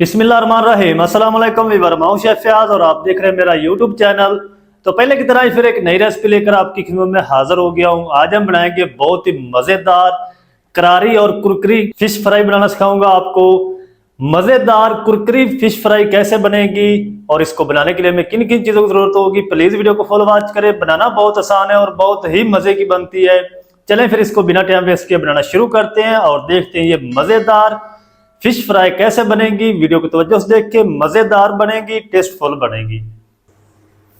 बिस्मिल्लाहिर्रहमानिर्रहीम अस्सलाम वालेकुम वीवर, मैं हूं शेफ फयाज और आप देख रहे हैं मेरा यूट्यूब चैनल। तो पहले की तरह ही फिर एक नई रेसिपी लेकर आपकी खिदमत में हाजिर हो गया हूं। आज हम बनाएंगे बहुत ही मज़ेदार करारी और कुरकुरी फिश फ्राई बनाना सिखाऊंगा आपको। मज़ेदार कुरकुरी फिश फ्राई कैसे बनेगी और इसको बनाने के लिए हमें किन किन चीज़ों की ज़रूरत होगी, प्लीज़ वीडियो को फॉलो वॉच करें। बनाना बहुत आसान है और बहुत ही मज़े की बनती है। चलें फिर इसको बिना टाइम वेस्ट किए बनाना शुरू करते हैं और देखते हैं ये मज़ेदार फिश फ्राई कैसे बनेगी। वीडियो को तवज्जो से देख के, मजेदार बनेगी, टेस्टफुल बनेगी।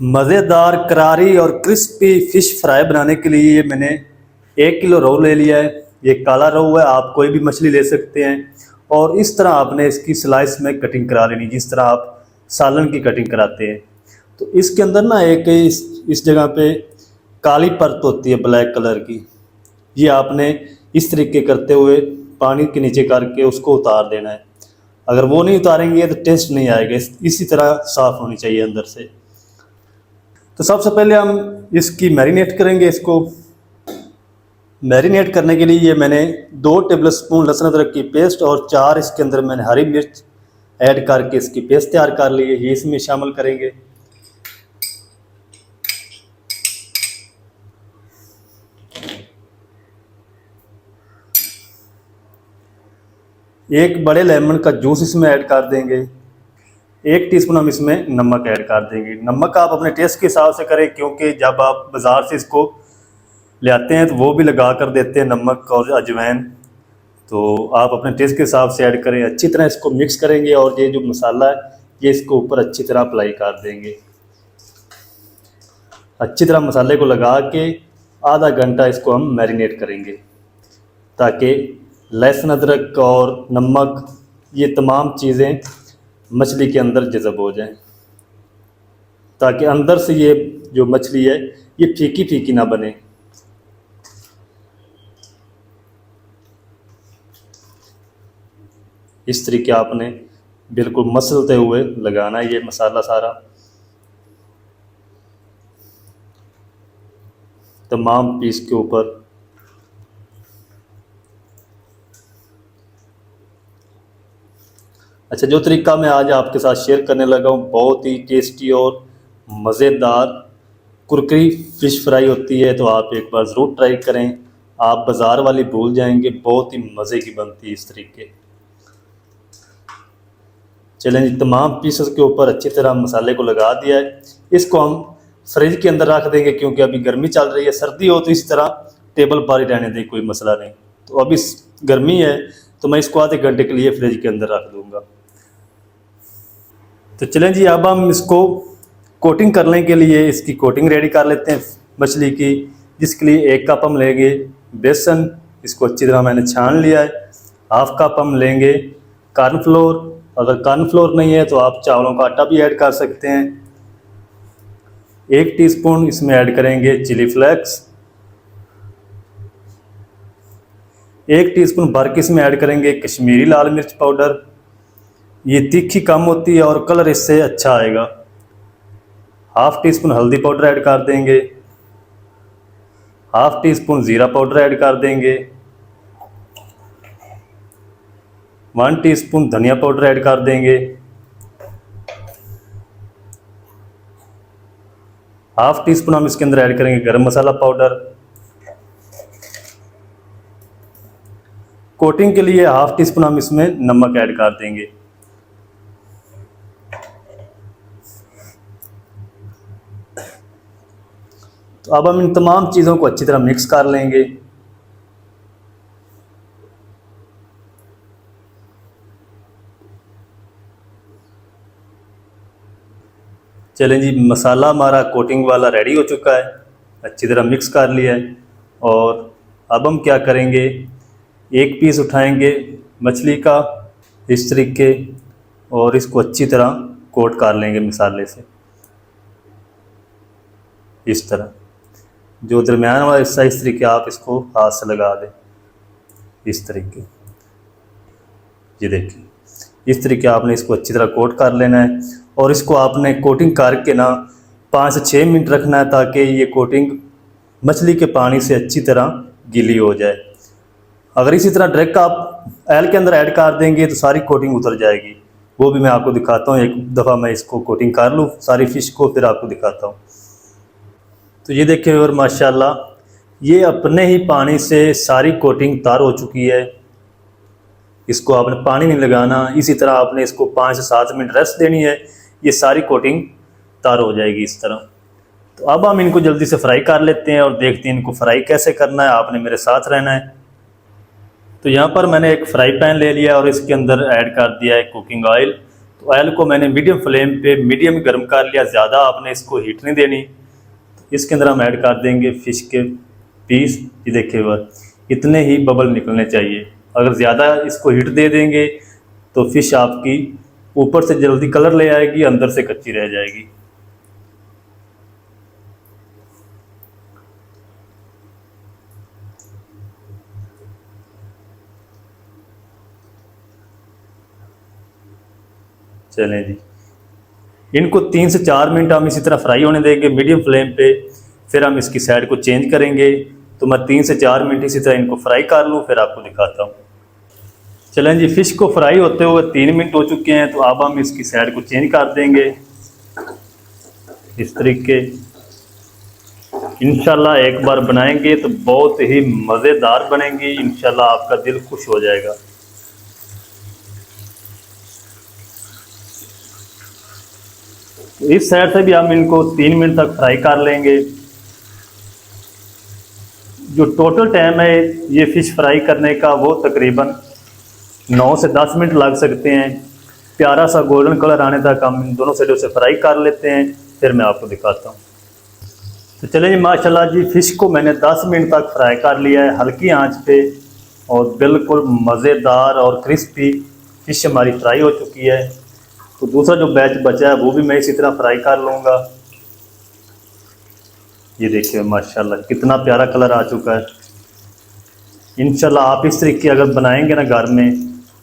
मजेदार करारी और क्रिस्पी फिश फ्राई बनाने के लिए मैंने 1 किलो रोहू ले लिया है। ये काला रोहू है, आप कोई भी मछली ले सकते हैं। और इस तरह आपने इसकी स्लाइस में कटिंग करा लेनी, जिस तरह आप सालन की कटिंग कराते हैं। तो इसके अंदर ना एक इस जगह पे काली परत होती है ब्लैक कलर की, ये आपने इस तरीके करते हुए पानी के नीचे करके उसको उतार देना है। अगर वो नहीं उतारेंगे तो टेस्ट नहीं आएगा, इसी तरह साफ़ होनी चाहिए अंदर से। तो सबसे पहले हम इसकी मैरिनेट करेंगे। इसको मैरिनेट करने के लिए ये मैंने 2 टेबलस्पून लहसुन अदरक की पेस्ट और 4 इसके अंदर मैंने हरी मिर्च ऐड करके इसकी पेस्ट तैयार कर ली है, ये इसमें शामिल करेंगे। एक बड़े लेमन का जूस इसमें ऐड कर देंगे। 1 टीस्पून हम इसमें नमक ऐड कर देंगे। नमक आप अपने टेस्ट के हिसाब से करें, क्योंकि जब आप बाज़ार से इसको ले आते हैं तो वो भी लगा कर देते हैं नमक और अजवाइन, तो आप अपने टेस्ट के हिसाब से ऐड करें। अच्छी तरह इसको मिक्स करेंगे और ये जो मसाला है ये इसको ऊपर अच्छी तरह अप्लाई कर देंगे। अच्छी तरह मसाले को लगा के आधा घंटा इसको हम मैरिनेट करेंगे, ताकि लहसुन अदरक और नमक ये तमाम चीज़ें मछली के अंदर जज़ब हो जाएं, ताकि अंदर से ये जो मछली है ये फीकी फीकी ना बने। इस तरीके आपने बिल्कुल मसलते हुए लगाना है ये मसाला सारा तमाम पीस के ऊपर। अच्छा, जो तरीका मैं आज आपके साथ शेयर करने लगा हूँ बहुत ही टेस्टी और मज़ेदार कुरकुरी फ़िश फ्राई होती है, तो आप एक बार ज़रूर ट्राई करें। आप बाज़ार वाली भूल जाएंगे, बहुत ही मज़े की बनती है इस तरीके। चलें जी, तमाम पीसेस के ऊपर अच्छी तरह मसाले को लगा दिया है। इसको हम फ्रिज के अंदर रख देंगे, क्योंकि अभी गर्मी चल रही है। सर्दी हो तो इस तरह टेबल पर ही रहने दें, कोई मसला नहीं। तो अभी गर्मी है तो मैं इसको आधे घंटे के लिए फ्रिज के अंदर रख दूँगा। तो चलें जी, अब हम इसको कोटिंग करने के लिए इसकी कोटिंग रेडी कर लेते हैं मछली की, जिसके लिए 1 कप हम लेंगे बेसन। इसको अच्छी तरह मैंने छान लिया है। ½ कप हम लेंगे कॉर्नफ्लोर। अगर कॉर्नफ्लोर नहीं है तो आप चावलों का आटा भी ऐड कर सकते हैं। 1 टीस्पून इसमें ऐड करेंगे चिली फ्लेक्स। 1 टीस्पून भर के इसमें ऐड करेंगे कश्मीरी लाल मिर्च पाउडर। ये तीखी कम होती है और कलर इससे अच्छा आएगा। ½ टीस्पून हल्दी पाउडर ऐड कर देंगे। ½ टीस्पून ज़ीरा पाउडर ऐड कर देंगे। 1 टीस्पून धनिया पाउडर ऐड कर देंगे। ½ टीस्पून हम इसके अंदर ऐड करेंगे गरम मसाला पाउडर। कोटिंग के लिए ½ टीस्पून हम इसमें नमक ऐड कर देंगे। तो अब हम इन तमाम चीज़ों को अच्छी तरह मिक्स कर लेंगे। चलें जी, मसाला हमारा कोटिंग वाला रेडी हो चुका है, अच्छी तरह मिक्स कर लिया है। और अब हम क्या करेंगे, 1 पीस उठाएंगे मछली का इस तरीके और इसको अच्छी तरह कोट कर लेंगे मसाले से। इस तरह जो दरमियान वाला हिस्सा इस तरीके आप इसको हाथ से लगा दें, इस तरीके। ये देखिए, इस तरीके आपने इसको अच्छी तरह कोट कर लेना है। और इसको आपने कोटिंग करके ना 5 से 6 मिनट रखना है, ताकि ये कोटिंग मछली के पानी से अच्छी तरह गीली हो जाए। अगर इसी तरह डायरेक्ट आप ऑयल के अंदर ऐड कर देंगे तो सारी कोटिंग उतर जाएगी। वो भी मैं आपको दिखाता हूँ। एक दफ़ा मैं इसको कोटिंग कर लूँ सारी फ़िश को, फिर आपको दिखाता हूँ। तो ये देखिए और माशाल्लाह ये अपने ही पानी से सारी कोटिंग तार हो चुकी है। इसको आपने पानी नहीं लगाना, इसी तरह आपने इसको 5 से 7 मिनट रेस्ट देनी है, ये सारी कोटिंग तार हो जाएगी इस तरह। तो अब हम इनको जल्दी से फ्राई कर लेते हैं और देखते हैं इनको फ्राई कैसे करना है, आपने मेरे साथ रहना है। तो यहाँ पर मैंने एक फ्राई पैन ले लिया और इसके अंदर ऐड कर दिया है कुकिंग ऑयल। तो ऑयल को मैंने मीडियम फ्लेम पे मीडियम गर्म कर लिया, ज़्यादा आपने इसको हीट नहीं देनी। तो इसके अंदर हम ऐड कर देंगे फ़िश के पीस। ये देखिए बस इतने ही बबल निकलने चाहिए, अगर ज़्यादा इसको हीट दे देंगे तो फ़िश आपकी ऊपर से जल्दी कलर ले आएगी, अंदर से कच्ची रह जाएगी। चलें जी, इनको 3 से 4 मिनट हम इसी तरह फ्राई होने देंगे मीडियम फ्लेम पे, फिर हम इसकी साइड को चेंज करेंगे। तो मैं 3 से 4 मिनट इसी तरह इनको फ्राई कर लूँ, फिर आपको दिखाता हूँ। चलें जी, फ़िश को फ्राई होते हुए 3 मिनट हो चुके हैं। तो अब हम इसकी साइड को चेंज कर देंगे इस तरीके। इंशाल्लाह एक बार बनाएंगे तो बहुत ही मज़ेदार बनेंगी, इंशाल्लाह आपका दिल खुश हो जाएगा। इस साइड से भी हम इनको 3 मिनट तक फ्राई कर लेंगे। जो टोटल टाइम है ये फ़िश फ्राई करने का वो तकरीबन 9 से 10 मिनट लग सकते हैं। प्यारा सा गोल्डन कलर आने तक हम इन दोनों साइडों से फ्राई कर लेते हैं, फिर मैं आपको दिखाता हूँ। तो चलिए जी, माशाल्लाह जी फ़िश को मैंने 10 मिनट तक फ्राई कर लिया है हल्की आंच पे, और बिल्कुल मज़ेदार और क्रिस्पी फ़िश हमारी फ्राई हो चुकी है। तो दूसरा जो बैच बचा है वो भी मैं इसी तरह फ्राई कर लूँगा। ये देखिए माशाल्लाह कितना प्यारा कलर आ चुका है। इंशाल्लाह आप इस तरीके अगर बनाएंगे ना घर में,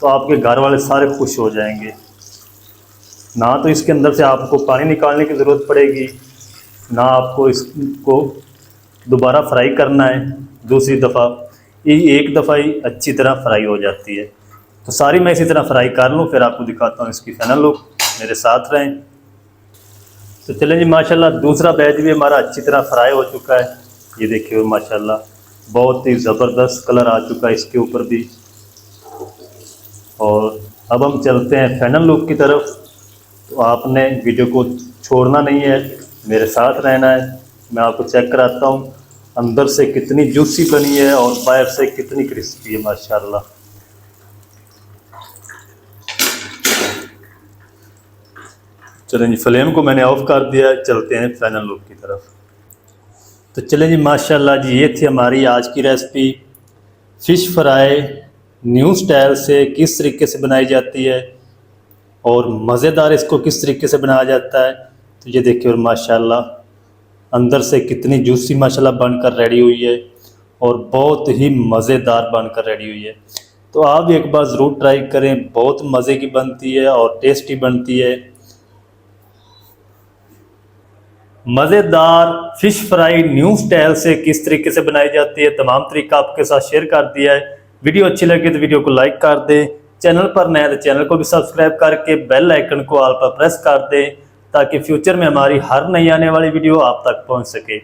तो आपके घर वाले सारे खुश हो जाएंगे। ना तो इसके अंदर से आपको पानी निकालने की ज़रूरत पड़ेगी, ना आपको इसको दोबारा फ्राई करना है दूसरी दफ़ा, ये एक दफ़ा ही अच्छी तरह फ्राई हो जाती है। तो सारी मैं इसी तरह फ्राई कर लूँ, फिर आपको दिखाता हूँ इसकी फाइनल लुक। मेरे साथ रहें। तो चलें जी, माशाल्लाह दूसरा बैच भी हमारा अच्छी तरह फ्राई हो चुका है। ये देखिए माशाल्लाह बहुत ही ज़बरदस्त कलर आ चुका है इसके ऊपर भी। और अब हम चलते हैं फाइनल लुक की तरफ। तो आपने वीडियो को छोड़ना नहीं है, मेरे साथ रहना है। मैं आपको चेक कराता हूँ अंदर से कितनी जूसी बनी है और बाहर से कितनी क्रिस्पी है माशाल्लाह। चलें जी, फ्लेम को मैंने ऑफ कर दिया है, चलते हैं फाइनल लुक की तरफ। तो चलें जी, माशाल्लाह जी ये थी हमारी आज की recipe. Fish fry new style से किस तरीके से बनाई जाती है और मज़ेदार इसको किस तरीके से बनाया जाता है। तो ये देखिए और माशाल्लाह अंदर से कितनी जूसी माशाल्लाह बनकर रेडी हुई है और बहुत ही मज़ेदार बनकर रेडी हुई है। तो आप एक बार ज़रूर ट्राई करें, बहुत मज़े की बनती है और टेस्टी बनती है। मज़ेदार फ़िश फ्राई न्यू स्टाइल से किस तरीके से बनाई जाती है, तमाम तरीका आपके साथ शेयर कर दिया है। वीडियो अच्छी लगी तो वीडियो को लाइक कर दें, चैनल पर नए तो चैनल को भी सब्सक्राइब करके बेल आइकन को ऑल पर प्रेस कर दें, ताकि फ्यूचर में हमारी हर नई आने वाली वीडियो आप तक पहुंच सके।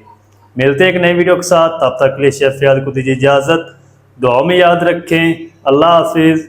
मिलते हैं एक नई वीडियो के साथ, तब तक के लिए शेफ फयाद को दीजिए इजाज़त। दुआ में याद रखें। अल्लाह हाफिज़।